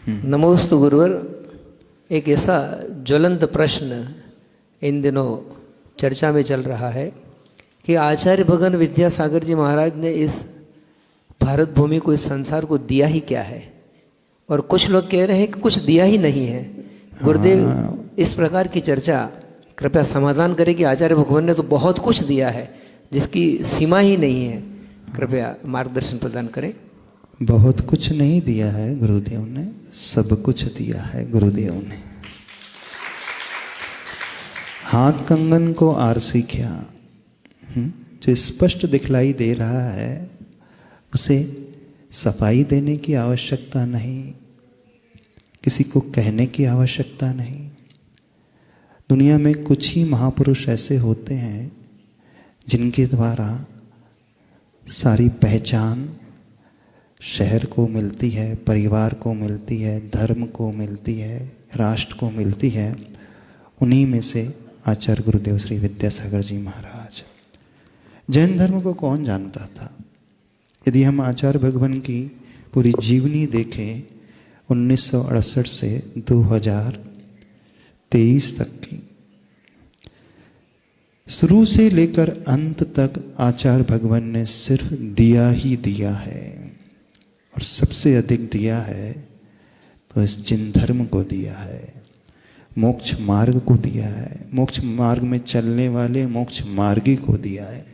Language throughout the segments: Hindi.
नमोस्तु गुरुवर। एक ऐसा ज्वलंत प्रश्न इन दिनों चर्चा में चल रहा है कि आचार्य भगवान विद्यासागर जी महाराज ने इस भारत भूमि को, इस संसार को दिया ही क्या है। और कुछ लोग कह रहे हैं कि कुछ दिया ही नहीं है। गुरुदेव, इस प्रकार की चर्चा कृपया समाधान करें कि आचार्य भगवान ने तो बहुत कुछ दिया है जिसकी सीमा ही नहीं है। कृपया मार्गदर्शन प्रदान करें। बहुत कुछ नहीं दिया है गुरुदेव ने, सब कुछ दिया है गुरुदेव ने। हाथ कंगन को आरसी क्या, जो स्पष्ट दिखलाई दे रहा है उसे सफाई देने की आवश्यकता नहीं, किसी को कहने की आवश्यकता नहीं। दुनिया में कुछ ही महापुरुष ऐसे होते हैं जिनके द्वारा सारी पहचान शहर को मिलती है, परिवार को मिलती है, धर्म को मिलती है, राष्ट्र को मिलती है। उन्हीं में से आचार्य गुरुदेव श्री विद्यासागर जी महाराज। जैन धर्म को कौन जानता था? यदि हम आचार्य भगवान की पूरी जीवनी देखें 1968 से 2023 तक की, शुरू से लेकर अंत तक आचार्य भगवान ने सिर्फ दिया ही दिया है। और सबसे अधिक दिया है तो इस जिन धर्म को दिया है, मोक्ष मार्ग को दिया है, मोक्ष मार्ग में चलने वाले मोक्ष मार्गी को दिया है।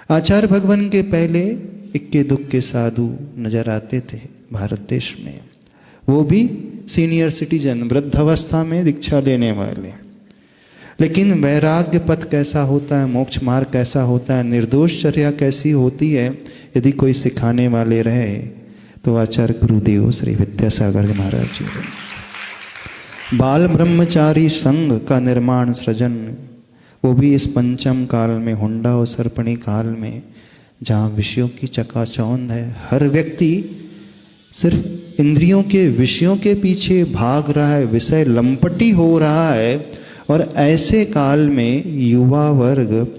आचार्य भगवान के पहले इक्के दुक्के साधु नजर आते थे भारत देश में, वो भी सीनियर सिटीजन, वृद्धावस्था में दीक्षा लेने वाले। लेकिन वैराग्य पथ कैसा होता है, मोक्ष मार्ग कैसा होता है, निर्दोष चर्या कैसी होती है, यदि कोई सिखाने वाले रहे तो आचार्य गुरुदेव श्री विद्यासागर महाराज जी। बाल ब्रह्मचारी संघ का निर्माण सृजन, वो भी इस पंचम काल में, हुंडा और सर्पणी काल में, जहाँ विषयों की चकाचौंध है। हर व्यक्ति सिर्फ इंद्रियों के विषयों के पीछे भाग रहा है, विषय लंपटी हो रहा है। और ऐसे काल में युवा वर्ग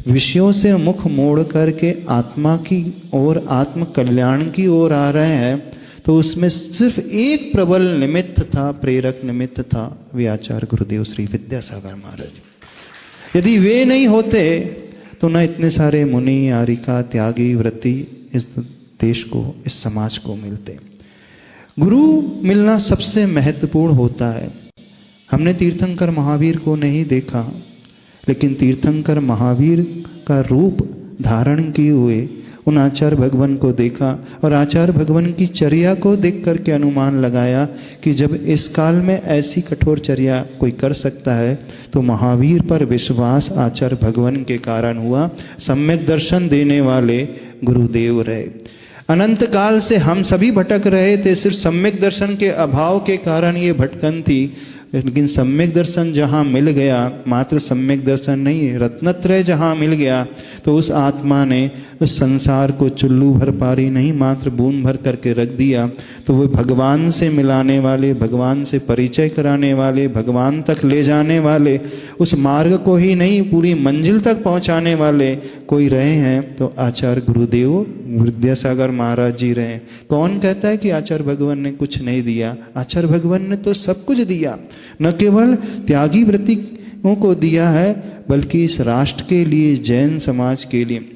विषयों से मुख मोड़ करके आत्मा की ओर, आत्म कल्याण की ओर आ रहे हैं। तो उसमें सिर्फ एक प्रबल निमित्त था, प्रेरक निमित्त था, वे आचार्य गुरुदेव श्री विद्यासागर महाराज। यदि वे नहीं होते तो न इतने सारे मुनि, आरिका, त्यागी, व्रती इस देश को, इस समाज को मिलते। गुरु मिलना सबसे महत्वपूर्ण होता है। हमने तीर्थंकर महावीर को नहीं देखा, लेकिन तीर्थंकर महावीर का रूप धारण किए हुए उन आचार्य भगवान को देखा और आचार्य भगवान की चर्या को देख करके अनुमान लगाया कि जब इस काल में ऐसी कठोर चर्या कोई कर सकता है तो महावीर पर विश्वास आचार्य भगवान के कारण हुआ। सम्यक दर्शन देने वाले गुरुदेव रहे। अनंत काल से हम सभी भटक रहे थे, सिर्फ सम्यक दर्शन के अभाव के कारण ये भटकन थी। लेकिन सम्यक दर्शन जहाँ मिल गया, मात्र सम्यक दर्शन नहीं, रत्नत्रय जहाँ मिल गया, तो उस आत्मा ने उस संसार को चुल्लू भर पारी नहीं, मात्र बूंद भर करके रख दिया। तो वो भगवान से मिलाने वाले, भगवान से परिचय कराने वाले, भगवान तक ले जाने वाले, उस मार्ग को ही नहीं पूरी मंजिल तक पहुँचाने वाले कोई रहे हैं तो आचार्य गुरुदेव विद्यासागर महाराज जी रहे। कौन कहता है कि आचार्य भगवान ने कुछ नहीं दिया? आचार्य भगवान ने तो सब कुछ दिया। न केवल त्यागी व्रतियों को दिया है, बल्कि इस राष्ट्र के लिए, जैन समाज के लिए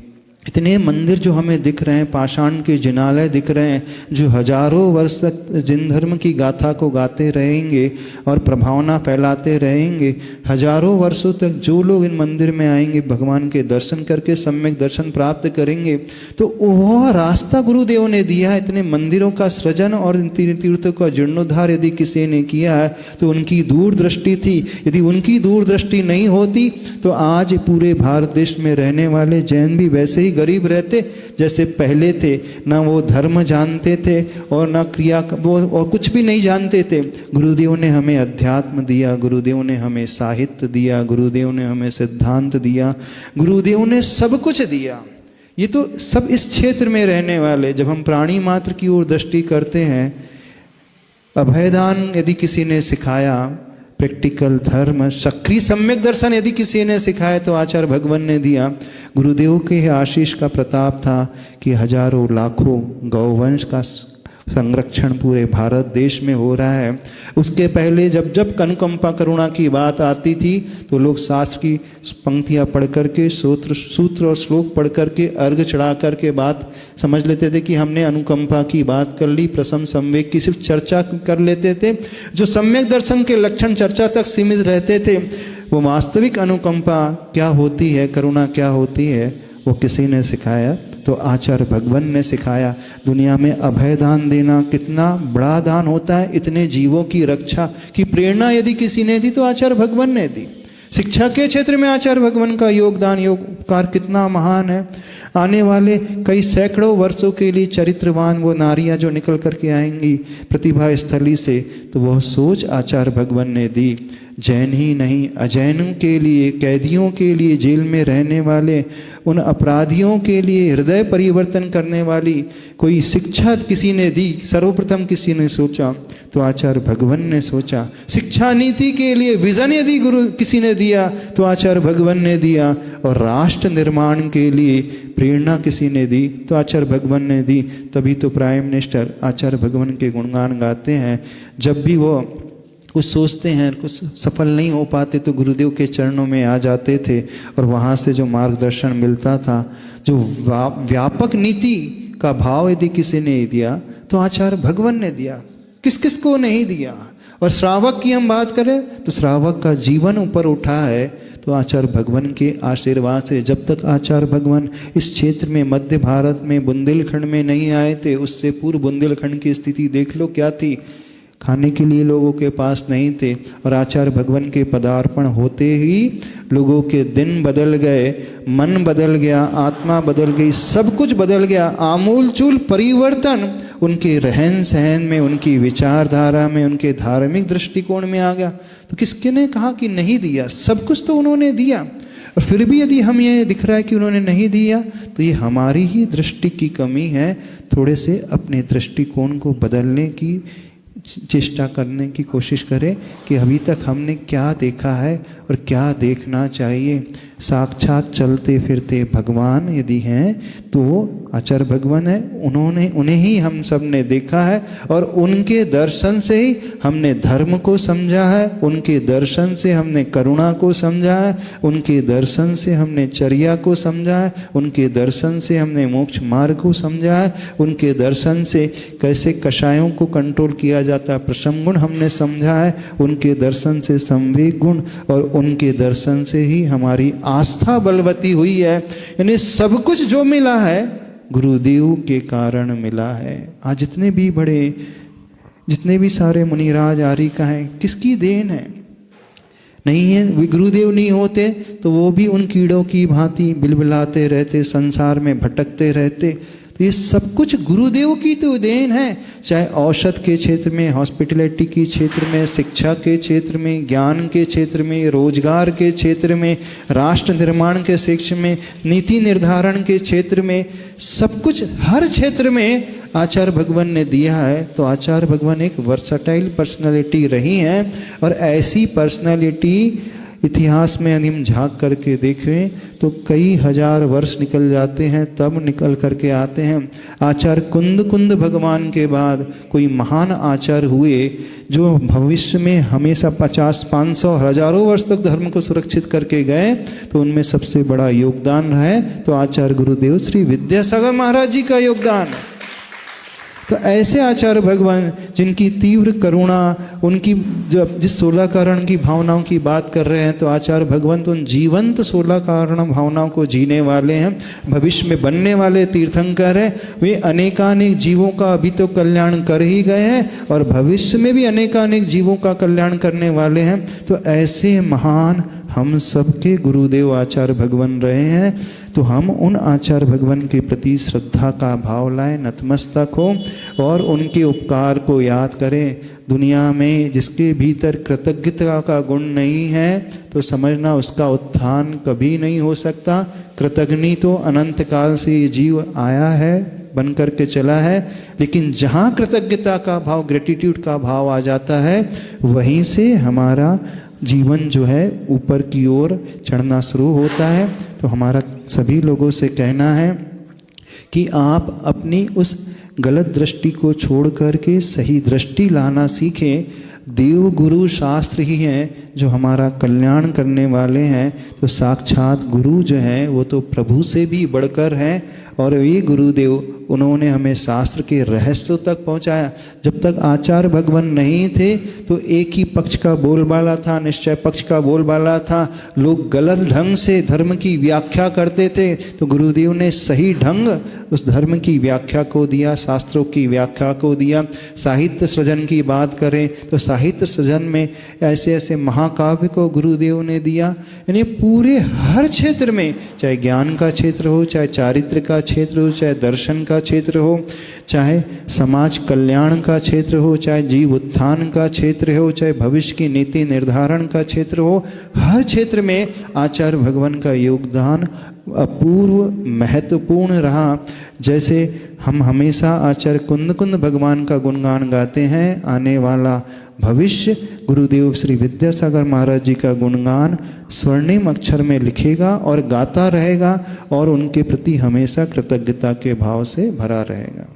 इतने मंदिर जो हमें दिख रहे हैं, पाषाण के जिनालय दिख रहे हैं, जो हजारों वर्ष तक जिन धर्म की गाथा को गाते रहेंगे और प्रभावना फैलाते रहेंगे। हजारों वर्षों तक जो लोग इन मंदिर में आएंगे, भगवान के दर्शन करके सम्यक दर्शन प्राप्त करेंगे। तो वह रास्ता गुरुदेव ने दिया है। इतने मंदिरों का सृजन और इन तीर्थों का जीर्णोद्धार यदि किसी ने किया है तो उनकी दूरदृष्टि थी। यदि उनकी दूरदृष्टि नहीं होती तो आज पूरे भारत देश में रहने वाले जैन भी वैसे ही गरीब रहते जैसे पहले थे। ना वो धर्म जानते थे और ना क्रिया, वो और कुछ भी नहीं जानते थे। गुरुदेव ने हमें अध्यात्म दिया, गुरुदेव ने हमें साहित्य दिया, गुरुदेव ने हमें सिद्धांत दिया, गुरुदेव ने सब कुछ दिया। ये तो सब इस क्षेत्र में रहने वाले। जब हम प्राणी मात्र की ओर दृष्टि करते हैं, अभयदान यदि किसी ने सिखाया, प्रैक्टिकल धर्म, सक्रिय सम्यक दर्शन यदि किसी ने सिखाया तो आचार्य भगवान ने दिया। गुरुदेव के आशीष का प्रताप था कि हजारों लाखों गौवंश का संरक्षण पूरे भारत देश में हो रहा है। उसके पहले जब जब अनुकंपा करुणा की बात आती थी तो लोग शास्त्र की पंक्तियाँ पढ़ करके सूत्र और श्लोक पढ़ करके अर्घ चढ़ा करके बात समझ लेते थे कि हमने अनुकंपा की बात कर ली। प्रसम संवेग की सिर्फ चर्चा कर लेते थे। जो सम्यक दर्शन के लक्षण चर्चा तक सीमित रहते थे, वो वास्तविक अनुकंपा क्या होती है, करुणा क्या होती है, वो किसी ने सिखाया तो आचार्य भगवान ने सिखाया। दुनिया में अभय दान देना कितना बड़ा दान होता है। इतने जीवों की रक्षा की प्रेरणा यदि किसी ने दी तो आचार्य भगवान ने दी। शिक्षा के क्षेत्र में आचार्य भगवान का योगदान योगकार कितना महान है। आने वाले कई सैकड़ों वर्षों के लिए चरित्रवान वो नारियां जो निकल करके आएंगी प्रतिभा स्थली से, तो वह सोच आचार्य भगवान ने दी। जैन ही नहीं, अजैनों के लिए, कैदियों के लिए, जेल में रहने वाले उन अपराधियों के लिए हृदय परिवर्तन करने वाली कोई शिक्षा किसी ने दी। सर्वप्रथम किसी ने सोचा तो आचार्य भगवान ने सोचा। शिक्षा नीति के लिए विजन यदि गुरु किसी ने दिया तो आचार्य भगवान ने दिया। और राष्ट्र निर्माण के लिए प्रेरणा किसी ने दी तो आचार्य भगवान ने दी। तभी तो प्राइम मिनिस्टर आचार्य भगवान के गुणगान गाते हैं। जब भी वो कुछ सोचते हैं, कुछ सफल नहीं हो पाते तो गुरुदेव के चरणों में आ जाते थे और वहाँ से जो मार्गदर्शन मिलता था, जो व्यापक नीति का भाव यदि किसी ने दिया तो आचार्य भगवान ने दिया। किस किस को नहीं दिया। और श्रावक की हम बात करें तो श्रावक का जीवन ऊपर उठा है तो आचार्य भगवान के आशीर्वाद से। जब तक आचार्य भगवान इस क्षेत्र में मध्य भारत में बुंदेलखंड में नहीं आए थे, उससे पूर्व बुंदेलखंड की स्थिति देख लो क्या थी। खाने के लिए लोगों के पास नहीं थे और आचार्य भगवान के पदार्पण होते ही लोगों के दिन बदल गए, मन बदल गया, आत्मा बदल गई, सब कुछ बदल गया। आमूलचूल परिवर्तन उनके रहन सहन में, उनकी विचारधारा में, उनके धार्मिक दृष्टिकोण में आ गया। तो किसके ने कहा कि नहीं दिया? सब कुछ तो उन्होंने दिया। और फिर भी यदि हम ये दिख रहा है कि उन्होंने नहीं दिया तो ये हमारी ही दृष्टि की कमी है। थोड़े से अपने दृष्टिकोण को बदलने की चेष्टा करने की कोशिश करें कि अभी तक हमने क्या देखा है और क्या देखना चाहिए। साक्षात चलते फिरते भगवान यदि हैं तो आचार्य भगवान है, उन्हें ही हम सब ने देखा है और उनके दर्शन से ही हमने धर्म को समझा है, उनके दर्शन से हमने करुणा को समझा है, उनके दर्शन से हमने चर्या को समझा है, उनके दर्शन से हमने मोक्ष मार्ग को समझा है, उनके दर्शन से कैसे कषायों को कंट्रोल किया जाता है प्रशम गुण हमने समझा है, उनके दर्शन से संवेग गुण, और उनके दर्शन से ही हमारी आस्था बलवती हुई है। यानी सब कुछ जो मिला है गुरुदेव के कारण मिला है। आज जितने भी बड़े, जितने भी सारे मुनिराज आर्य का है, किसकी देन है? नहीं है। गुरुदेव नहीं होते तो वो भी उन कीड़ों की भांति बिलबिलाते रहते, संसार में भटकते रहते। तो ये सब कुछ गुरुदेव की तो देन है। चाहे औषध के क्षेत्र में, हॉस्पिटलिटी के क्षेत्र में, शिक्षा के क्षेत्र में, ज्ञान के क्षेत्र में, रोजगार के क्षेत्र में, राष्ट्र निर्माण के क्षेत्र में, नीति निर्धारण के क्षेत्र में, सब कुछ हर क्षेत्र में आचार्य भगवान ने दिया है। तो आचार्य भगवान एक वर्सटाइल पर्सनालिटी रही हैं और ऐसी पर्सनालिटी इतिहास में यदि हम झांक करके देखें तो कई हजार वर्ष निकल जाते हैं, तब निकल करके आते हैं। आचार्य कुंद भगवान के बाद कोई महान आचार्य हुए जो भविष्य में हमेशा 50, 500, हजारों वर्ष तक धर्म को सुरक्षित करके गए। तो उनमें सबसे बड़ा योगदान है तो आचार्य गुरुदेव श्री विद्यासागर महाराज जी का योगदान। तो ऐसे आचार्य भगवान जिनकी तीव्र करुणा, उनकी जब जिस 16 कारण की भावनाओं की बात कर रहे हैं तो आचार्य भगवान तो उन जीवंत 16 कारण भावनाओं को जीने वाले हैं, भविष्य में बनने वाले तीर्थंकर हैं। वे अनेकानेक जीवों का अभी तो कल्याण कर ही गए हैं और भविष्य में भी अनेकानेक जीवों का कल्याण करने वाले हैं। तो ऐसे महान हम सबके गुरुदेव आचार्य भगवान रहे हैं। तो हम उन आचार्य भगवान के प्रति श्रद्धा का भाव लाएं, नतमस्तक हो और उनके उपकार को याद करें। दुनिया में जिसके भीतर कृतज्ञता का गुण नहीं है तो समझना उसका उत्थान कभी नहीं हो सकता। कृतज्ञ तो अनंत काल से ये जीव आया है, बन करके चला है, लेकिन जहाँ कृतज्ञता का भाव, ग्रेटिट्यूड का भाव आ जाता है, वहीं से हमारा जीवन जो है ऊपर की ओर चढ़ना शुरू होता है। तो हमारा सभी लोगों से कहना है कि आप अपनी उस गलत दृष्टि को छोड़ करके सही दृष्टि लाना सीखें। देव गुरु शास्त्र ही हैं जो हमारा कल्याण करने वाले हैं। तो साक्षात गुरु जो हैं वो तो प्रभु से भी बढ़कर हैं, और ये गुरुदेव उन्होंने हमें शास्त्र के रहस्यों तक पहुंचाया। जब तक आचार्य भगवान नहीं थे तो एक ही पक्ष का बोलबाला था, निश्चय पक्ष का बोलबाला था। लोग गलत ढंग से धर्म की व्याख्या करते थे, तो गुरुदेव ने सही ढंग उस धर्म की व्याख्या को दिया, शास्त्रों की व्याख्या को दिया। साहित्य सृजन की बात करें तो साहित्य सृजन में ऐसे ऐसे महाकाव्य को गुरुदेव ने दिया। यानी पूरे हर क्षेत्र में, चाहे ज्ञान का क्षेत्र हो, चाहे चारित्र का क्षेत्र हो, चाहे दर्शन का क्षेत्र हो, चाहे समाज कल्याण का क्षेत्र हो, चाहे जीव उत्थान का क्षेत्र हो, चाहे भविष्य की नीति निर्धारण का क्षेत्र हो, हर क्षेत्र में आचार्य भगवान का योगदान अपूर्व महत्वपूर्ण रहा। जैसे हम हमेशा आचार्य कुंद कुंद भगवान का गुणगान गाते हैं, आने वाला भविष्य गुरुदेव श्री विद्यासागर महाराज जी का गुणगान स्वर्णिम अक्षर में लिखेगा और गाता रहेगा, और उनके प्रति हमेशा कृतज्ञता के भाव से भरा रहेगा।